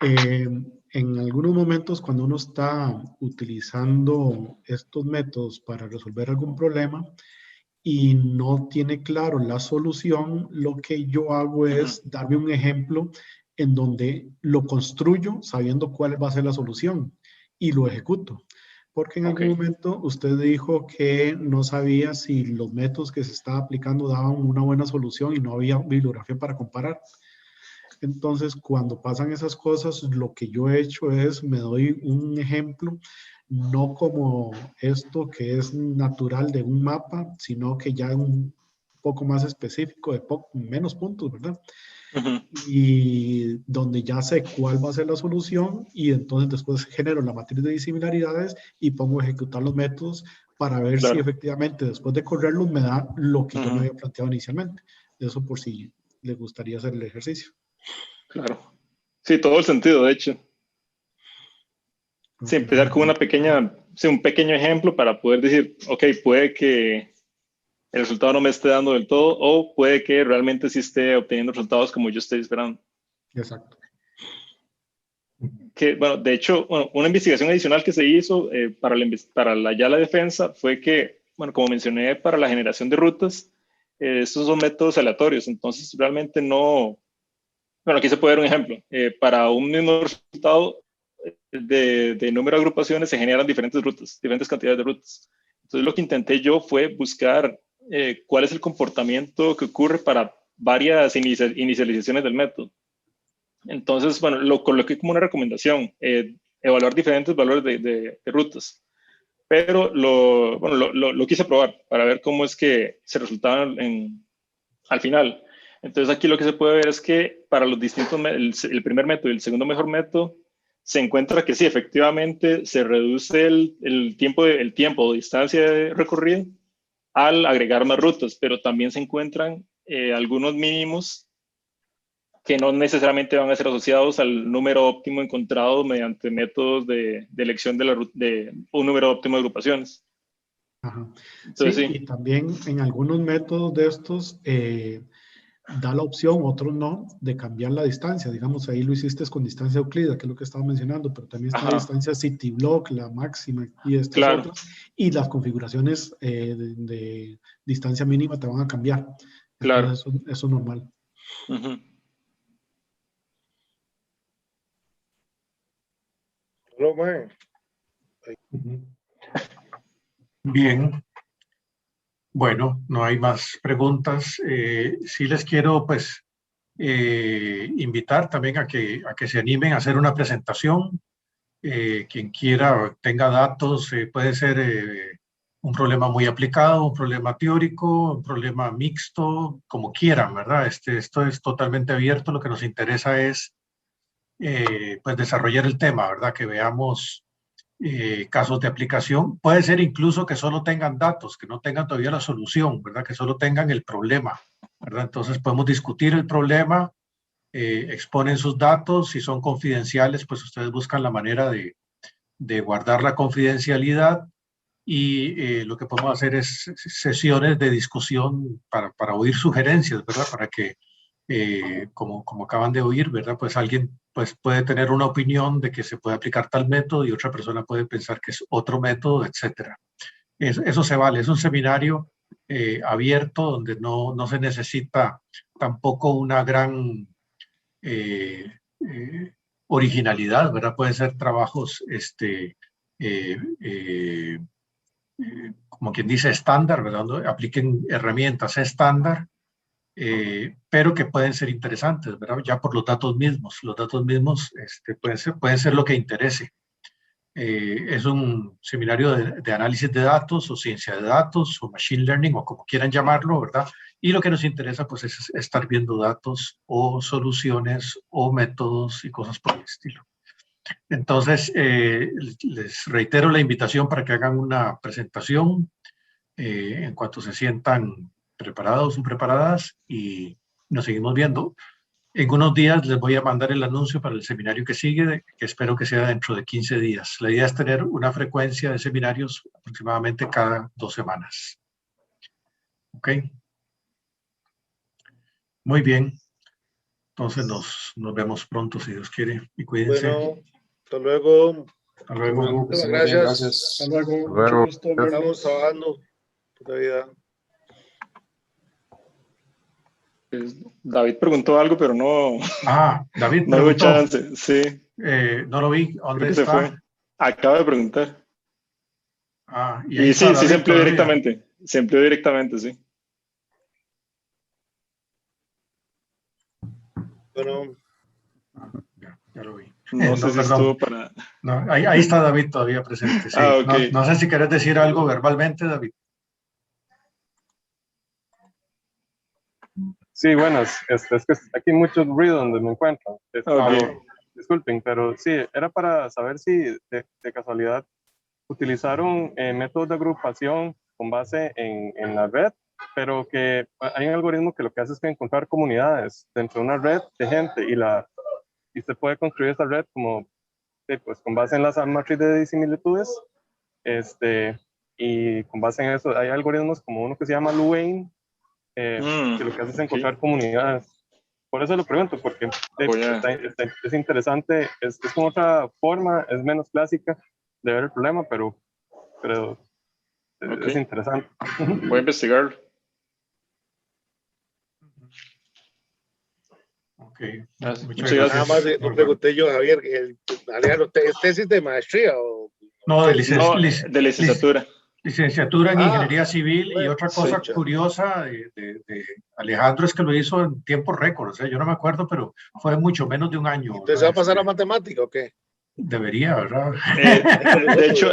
S4: En algunos momentos, cuando uno está utilizando estos métodos para resolver algún problema y no tiene claro la solución, lo que yo hago es darme un ejemplo en donde lo construyo sabiendo cuál va a ser la solución y lo ejecuto. Porque en algún momento usted dijo que no sabía si los métodos que se estaba aplicando daban una buena solución y no había bibliografía para comparar. Entonces, cuando pasan esas cosas, lo que yo he hecho es, me doy un ejemplo, no como esto que es natural de un mapa, sino que ya un poco más específico, de menos puntos, ¿verdad? Y donde ya sé cuál va a ser la solución y entonces después genero la matriz de disimilaridades y pongo a ejecutar los métodos para ver si efectivamente después de correrlos me da lo que yo me había planteado inicialmente. Eso por si le gustaría hacer el ejercicio.
S1: Claro. Sí, todo el sentido, de hecho. Sí, empezar con un pequeño ejemplo para poder decir, ok, puede que el resultado no me esté dando del todo o puede que realmente sí esté obteniendo resultados como yo estoy esperando.
S4: Exacto.
S1: Bueno, de hecho, una investigación adicional que se hizo para la defensa fue que, bueno, como mencioné, para la generación de rutas, estos son métodos aleatorios, entonces realmente no... Bueno, aquí se puede ver un ejemplo. Para un mismo resultado de número de agrupaciones se generan diferentes rutas, diferentes cantidades de rutas. Entonces lo que intenté yo fue buscar cuál es el comportamiento que ocurre para varias inicializaciones del método. Entonces, bueno, lo coloqué como una recomendación. evaluar diferentes valores de rutas. Pero lo quise probar para ver cómo es que se resultaban al final. Entonces aquí lo que se puede ver es que para los distintos, el primer método y el segundo mejor método, se encuentra que sí, efectivamente se reduce el tiempo o distancia de recorrido al agregar más rutas, pero también se encuentran algunos mínimos que no necesariamente van a ser asociados al número óptimo encontrado mediante métodos de elección de un número óptimo de agrupaciones.
S4: Ajá.
S1: Entonces,
S4: sí, y también en algunos métodos de estos da la opción, otros no, de cambiar la distancia. Digamos, ahí lo hiciste con distancia euclídea, que es lo que estaba mencionando, pero también está la distancia CityBlock, la máxima y estas otras, y las configuraciones de distancia mínima te van a cambiar.
S1: Claro.
S4: Entonces, eso es normal.
S2: Bien. Bueno, no hay más preguntas. Sí les quiero, pues, invitar también a que se animen a hacer una presentación. Quien quiera tenga datos, puede ser un problema muy aplicado, un problema teórico, un problema mixto, como quieran, ¿verdad? Esto es totalmente abierto. Lo que nos interesa es pues desarrollar el tema, ¿verdad? Que veamos casos de aplicación. Puede ser incluso que solo tengan datos, que no tengan todavía la solución, ¿verdad? Que solo tengan el problema, ¿verdad? Entonces podemos discutir el problema, exponen sus datos, si son confidenciales, pues ustedes buscan la manera de guardar la confidencialidad y lo que podemos hacer es sesiones de discusión para oír sugerencias, ¿verdad? Para que, como acaban de oír, ¿verdad? Pues alguien pues, puede tener una opinión de que se puede aplicar tal método y otra persona puede pensar que es otro método, etcétera. Eso se vale, es un seminario abierto donde no se necesita tampoco una gran originalidad, ¿verdad? Pueden ser trabajos, como quien dice, estándar, ¿verdad? Donde apliquen herramientas estándar, pero que pueden ser interesantes, ¿verdad? Ya por los datos mismos. Los datos mismos pueden ser lo que interese. Es un seminario de análisis de datos o ciencia de datos o machine learning o como quieran llamarlo, ¿verdad? Y lo que nos interesa pues es estar viendo datos o soluciones o métodos y cosas por el estilo. Entonces, les reitero la invitación para que hagan una presentación en cuanto se sientan preparados o preparadas y nos seguimos viendo. En unos días les voy a mandar el anuncio para el seminario que sigue, que espero que sea dentro de 15 días. La idea es tener una frecuencia de seminarios aproximadamente cada 2 semanas. ¿Ok? Muy bien. Entonces nos vemos pronto, si Dios quiere. Y cuídense.
S3: Bueno, hasta luego.
S2: Hasta luego.
S3: Muchas gracias.
S6: Gracias.
S4: Hasta luego.
S6: Hasta luego.
S4: Mucho gusto verlos.
S3: Estamos trabajando. Puta vida.
S1: David preguntó algo, pero no.
S2: David
S1: no
S2: preguntó.
S1: hubo chance, sí.
S2: No lo vi. ¿Dónde está?
S1: Se fue. Acaba de preguntar.
S2: Y
S1: sí, se empleó directamente. Se empleó directamente, sí.
S3: Bueno.
S2: Ya lo vi.
S1: No sé si estuvo para...
S2: No, ahí está David todavía presente. Sí.
S1: Okay.
S2: No sé si querés decir algo verbalmente, David.
S6: Sí, bueno, es que aquí hay mucho ruido donde me encuentro.
S1: Okay.
S6: Disculpen, pero sí, era para saber si de casualidad utilizaron métodos de agrupación con base en la red, pero que hay un algoritmo que lo que hace es que encontrar comunidades dentro de una red de gente y se puede construir esa red como, pues con base en las matrices de similitudes, y con base en eso hay algoritmos como uno que se llama Luane, que lo que hace es encontrar comunidades. Por eso lo pregunto, porque es interesante, es como otra forma, es menos clásica de ver el problema, pero es interesante.
S1: Voy a investigar.
S2: Muchas gracias.
S3: Nada más le pregunté yo a Javier, Alejandro, ¿es tesis de maestría o...?
S2: No, de
S1: licenciatura.
S2: Licenciatura en Ingeniería Civil. Y otra cosa curiosa de Alejandro es que lo hizo en tiempo récord. O sea, yo no me acuerdo, pero fue mucho menos de un año.
S3: ¿Entonces va a pasar a matemática o qué?
S2: Debería, ¿verdad?
S1: De hecho,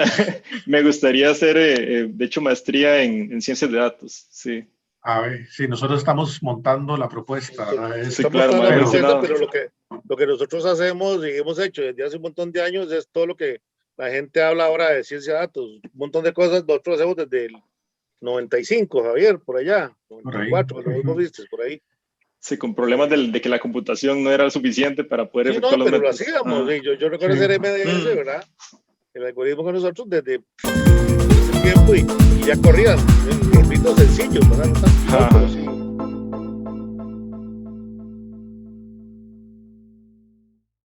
S1: me gustaría hacer, de hecho, maestría en ciencias de datos, sí.
S2: A ver, sí, nosotros estamos montando la propuesta, ¿verdad?
S1: Sí, claro,
S3: pero lo que nosotros hacemos y hemos hecho desde hace un montón de años es todo lo que la gente habla ahora de ciencia de datos. Un montón de cosas nosotros hacemos desde el 95, Javier, por allá, 94,
S2: por
S3: cuando vos viste, por ahí.
S1: Sí, con problemas de que la computación no era suficiente para poder
S3: Sí,
S1: efectuar
S3: no,
S1: los
S3: pero
S1: métodos.
S3: lo hacíamos. Sí, yo recuerdo hacer MDS, ¿verdad? El algoritmo con nosotros desde ese tiempo y ya corrían. Ritmos sencillos, ¿verdad? No tan, pero sí.